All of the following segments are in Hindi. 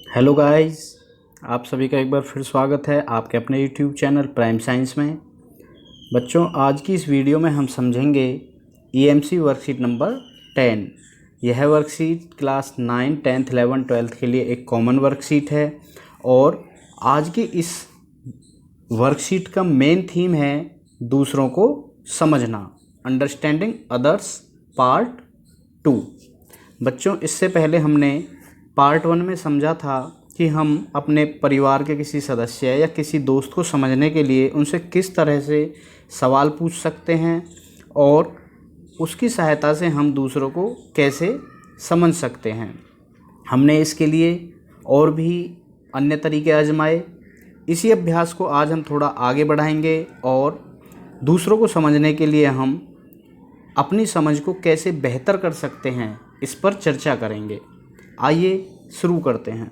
हेलो गाइस, आप सभी का एक बार फिर स्वागत है आपके अपने यूट्यूब चैनल प्राइम साइंस में। बच्चों, आज की इस वीडियो में हम समझेंगे ईएमसी वर्कशीट नंबर 10। यह worksheet class 9, 10th, 11th, 12th के लिए एक कॉमन वर्कशीट है और आज की इस वर्कशीट का मेन थीम है दूसरों को समझना, अंडरस्टैंडिंग अदर्स पार्ट 2। बच्चों, इससे पहले हमने पार्ट 1 में समझा था कि हम अपने परिवार के किसी सदस्य या किसी दोस्त को समझने के लिए उनसे किस तरह से सवाल पूछ सकते हैं और उसकी सहायता से हम दूसरों को कैसे समझ सकते हैं। हमने इसके लिए और भी अन्य तरीके आजमाए। इसी अभ्यास को आज हम थोड़ा आगे बढ़ाएंगे और दूसरों को समझने के लिए हम अपनी समझ को कैसे बेहतर कर सकते हैं इस पर चर्चा करेंगे। आइए शुरू करते हैं।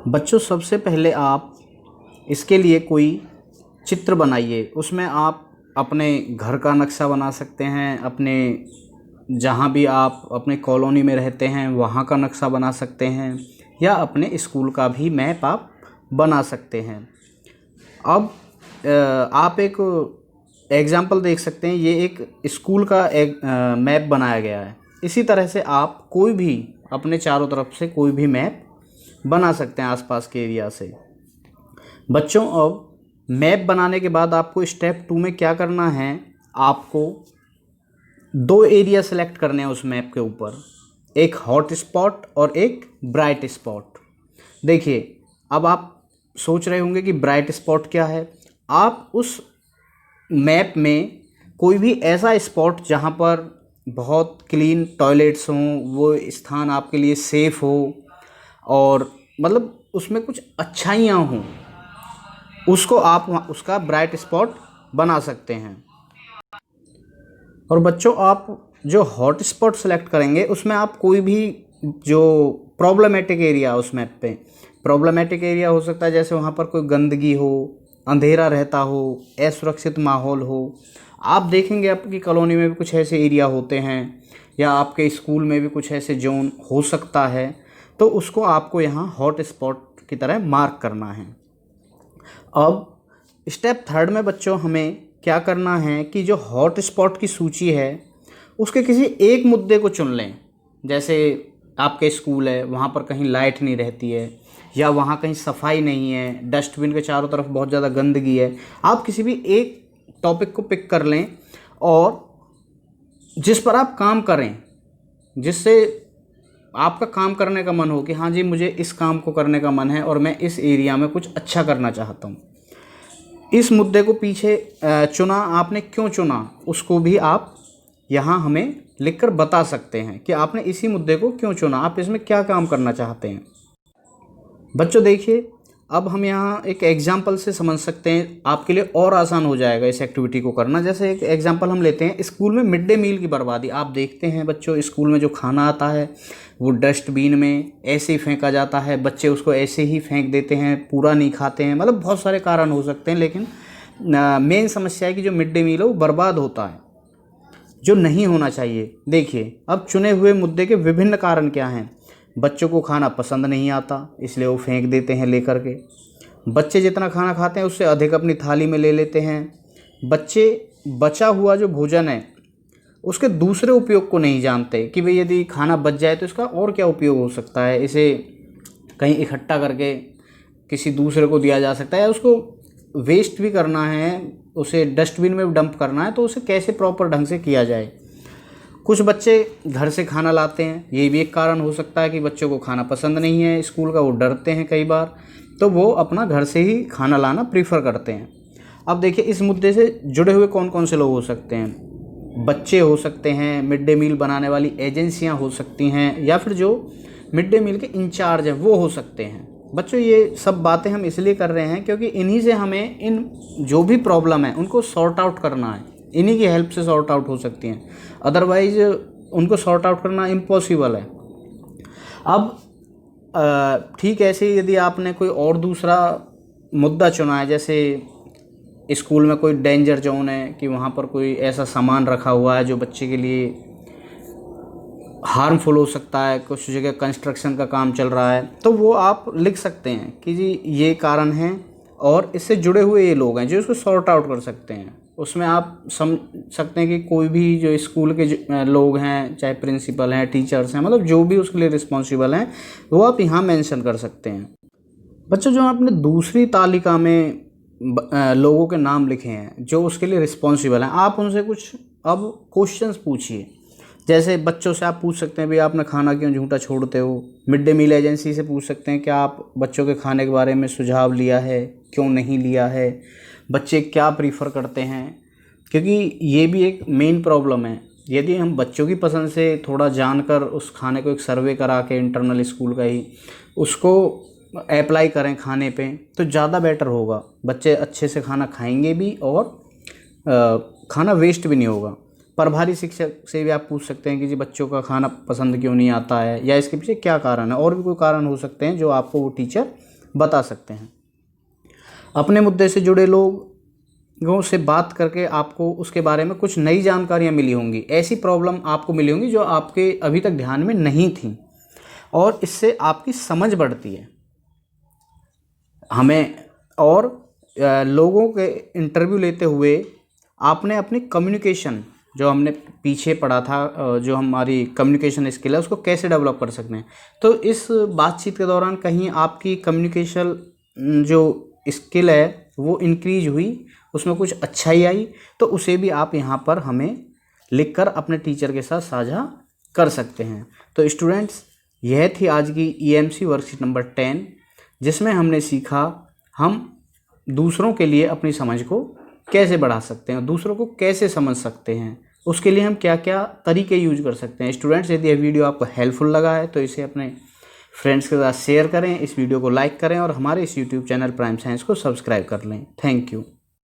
बच्चों, सबसे पहले आप इसके लिए कोई चित्र बनाइए। उसमें आप अपने घर का नक्शा बना सकते हैं, अपने जहाँ भी आप अपने कॉलोनी में रहते हैं वहाँ का नक्शा बना सकते हैं, या अपने स्कूल का भी मैप आप बना सकते हैं। अब आप एक एग्ज़ाम्पल देख सकते हैं। ये एक स्कूल का एक मैप बनाया गया है। इसी तरह से आप कोई भी अपने चारों तरफ से कोई भी मैप बना सकते हैं आसपास के एरिया से। बच्चों, अब मैप बनाने के बाद आपको स्टेप 2 में क्या करना है, आपको 2 एरिया सेलेक्ट करने हैं उस मैप के ऊपर, एक हॉट स्पॉट और एक ब्राइट स्पॉट। देखिए, अब आप सोच रहे होंगे कि ब्राइट स्पॉट क्या है। आप उस मैप में कोई भी ऐसा स्पॉट जहाँ पर बहुत क्लीन टॉयलेट्स हों, वो स्थान आपके लिए सेफ़ हो और मतलब उसमें कुछ अच्छाइयाँ हों, उसको आप उसका ब्राइट स्पॉट बना सकते हैं। और बच्चों, आप जो हॉट स्पॉट सेलेक्ट करेंगे उसमें आप कोई भी जो प्रॉब्लमेटिक एरिया, उस मैप पे प्रॉब्लमेटिक एरिया हो सकता है, जैसे वहाँ पर कोई गंदगी हो, अंधेरा रहता हो, असुरक्षित माहौल हो। आप देखेंगे आपकी कॉलोनी में भी कुछ ऐसे एरिया होते हैं, या आपके स्कूल में भी कुछ ऐसे जोन हो सकता है, तो उसको आपको यहाँ हॉट स्पॉट की तरह मार्क करना है। अब स्टेप 3 में बच्चों हमें क्या करना है कि जो हॉट स्पॉट की सूची है उसके किसी एक मुद्दे को चुन लें। जैसे आपके स्कूल है, वहाँ पर कहीं लाइट नहीं रहती है, या वहाँ कहीं सफाई नहीं है, डस्टबिन के चारों तरफ बहुत ज़्यादा गंदगी है। आप किसी भी एक टॉपिक को पिक कर लें और जिस पर आप काम करें, जिससे आपका काम करने का मन हो कि हाँ जी, मुझे इस काम को करने का मन है और मैं इस एरिया में कुछ अच्छा करना चाहता हूँ। इस मुद्दे को पीछे चुना, आपने क्यों चुना उसको भी आप यहाँ हमें लिखकर बता सकते हैं कि आपने इसी मुद्दे को क्यों चुना, आप इसमें क्या काम करना चाहते हैं। बच्चों देखिए, अब हम यहाँ एक एग्जाम्पल से समझ सकते हैं, आपके लिए और आसान हो जाएगा इस एक्टिविटी को करना। जैसे एक एग्जाम्पल हम लेते हैं, स्कूल में मिड डे मील की बर्बादी। आप देखते हैं बच्चों, स्कूल में जो खाना आता है वो डस्टबिन में ऐसे ही फेंका जाता है, बच्चे उसको ऐसे ही फेंक देते हैं, पूरा नहीं खाते हैं। मतलब बहुत सारे कारण हो सकते हैं, लेकिन मेन समस्या है कि जो मिड डे मील है वो बर्बाद होता है, जो नहीं होना चाहिए। देखिए, अब चुने हुए मुद्दे के विभिन्न कारण क्या हैं। बच्चों को खाना पसंद नहीं आता, इसलिए वो फेंक देते हैं लेकर के। बच्चे जितना खाना खाते हैं उससे अधिक अपनी थाली में ले लेते हैं। बच्चे बचा हुआ जो भोजन है उसके दूसरे उपयोग को नहीं जानते कि भाई यदि खाना बच जाए तो इसका और क्या उपयोग हो सकता है। इसे कहीं इकट्ठा करके किसी दूसरे को दिया जा सकता है, या उसको वेस्ट भी करना है, उसे डस्टबिन में डंप करना है, तो उसे कैसे प्रॉपर ढंग से किया जाए। कुछ बच्चे घर से खाना लाते हैं, ये भी एक कारण हो सकता है कि बच्चों को खाना पसंद नहीं है स्कूल का, वो डरते हैं कई बार, तो वो अपना घर से ही खाना लाना प्रीफर करते हैं। अब देखिए, इस मुद्दे से जुड़े हुए कौन कौन से लोग हो सकते हैं। बच्चे हो सकते हैं, मिड डे मील बनाने वाली एजेंसियां हो सकती हैं, या फिर जो मिड डे मील के इंचार्ज हैं वो हो सकते हैं। बच्चों, ये सब बातें हम इसलिए कर रहे हैं क्योंकि इन्हीं से हमें इन जो भी प्रॉब्लम है उनको सॉर्ट आउट करना है, इन्हीं की हेल्प से सॉर्ट आउट हो सकती हैं, अदरवाइज उनको सॉर्ट आउट करना इम्पॉसिबल है। अब ठीक ऐसे ही यदि आपने कोई और दूसरा मुद्दा चुना है, जैसे स्कूल में कोई डेंजर जोन है कि वहाँ पर कोई ऐसा सामान रखा हुआ है जो बच्चे के लिए हार्मफुल हो सकता है, कुछ जगह कंस्ट्रक्शन का काम चल रहा है, तो वो आप लिख सकते हैं कि जी ये कारण है और इससे जुड़े हुए ये लोग हैं जो इसको सॉर्ट आउट कर सकते हैं। उसमें आप समझ सकते हैं कि कोई भी जो स्कूल के लोग हैं, चाहे प्रिंसिपल हैं, टीचर्स हैं, मतलब जो भी उसके लिए रिस्पॉन्सिबल हैं, वो आप यहाँ मेंशन कर सकते हैं। बच्चों, जो आपने दूसरी तालिका में लोगों के नाम लिखे हैं जो उसके लिए रिस्पॉन्सिबल हैं, आप उनसे कुछ अब क्वेश्चंस पूछिए। जैसे बच्चों से आप पूछ सकते हैं भाई आपने खाना क्यों झूठा छोड़ते हो। मिड डे मील एजेंसी से पूछ सकते हैं क्या आप बच्चों के खाने के बारे में सुझाव लिया है, क्यों नहीं लिया है, बच्चे क्या प्रीफर करते हैं, क्योंकि ये भी एक मेन प्रॉब्लम है। यदि हम बच्चों की पसंद से थोड़ा जानकर उस खाने को एक सर्वे करा के इंटरनल स्कूल का ही उसको अप्लाई करें खाने पे, तो ज़्यादा बेटर होगा। बच्चे अच्छे से खाना खाएंगे भी और खाना वेस्ट भी नहीं होगा। प्रभारी शिक्षक से भी आप पूछ सकते हैं कि जी बच्चों का खाना पसंद क्यों नहीं आता है या इसके पीछे क्या कारण है, और भी कोई कारण हो सकते हैं जो आपको वो टीचर बता सकते हैं। अपने मुद्दे से जुड़े लोगों से बात करके आपको उसके बारे में कुछ नई जानकारियाँ मिली होंगी, ऐसी प्रॉब्लम आपको मिली होंगी जो आपके अभी तक ध्यान में नहीं थी, और इससे आपकी समझ बढ़ती है। हमें और लोगों के इंटरव्यू लेते हुए आपने अपनी कम्युनिकेशन, जो हमने पीछे पढ़ा था, जो हमारी कम्युनिकेशन स्किल है, उसको कैसे डेवलप कर सकते हैं। तो इस बातचीत के दौरान कहीं आपकी कम्युनिकेशन जो स्किल है वो इंक्रीज हुई, उसमें कुछ अच्छाई आई, तो उसे भी आप यहाँ पर हमें लिखकर अपने टीचर के साथ साझा कर सकते हैं। तो स्टूडेंट्स, यह थी आज की EMC वर्कशीट नंबर 10, जिसमें हमने सीखा हम दूसरों के लिए अपनी समझ को कैसे बढ़ा सकते हैं, दूसरों को कैसे समझ सकते हैं, उसके लिए हम क्या क्या तरीके यूज कर सकते हैं। स्टूडेंट्स, यदि यह वीडियो आपको हेल्पफुल लगा है तो इसे अपने फ्रेंड्स के साथ शेयर करें, इस वीडियो को लाइक करें और हमारे इस YouTube चैनल प्राइम साइंस को सब्सक्राइब कर लें। Thank you.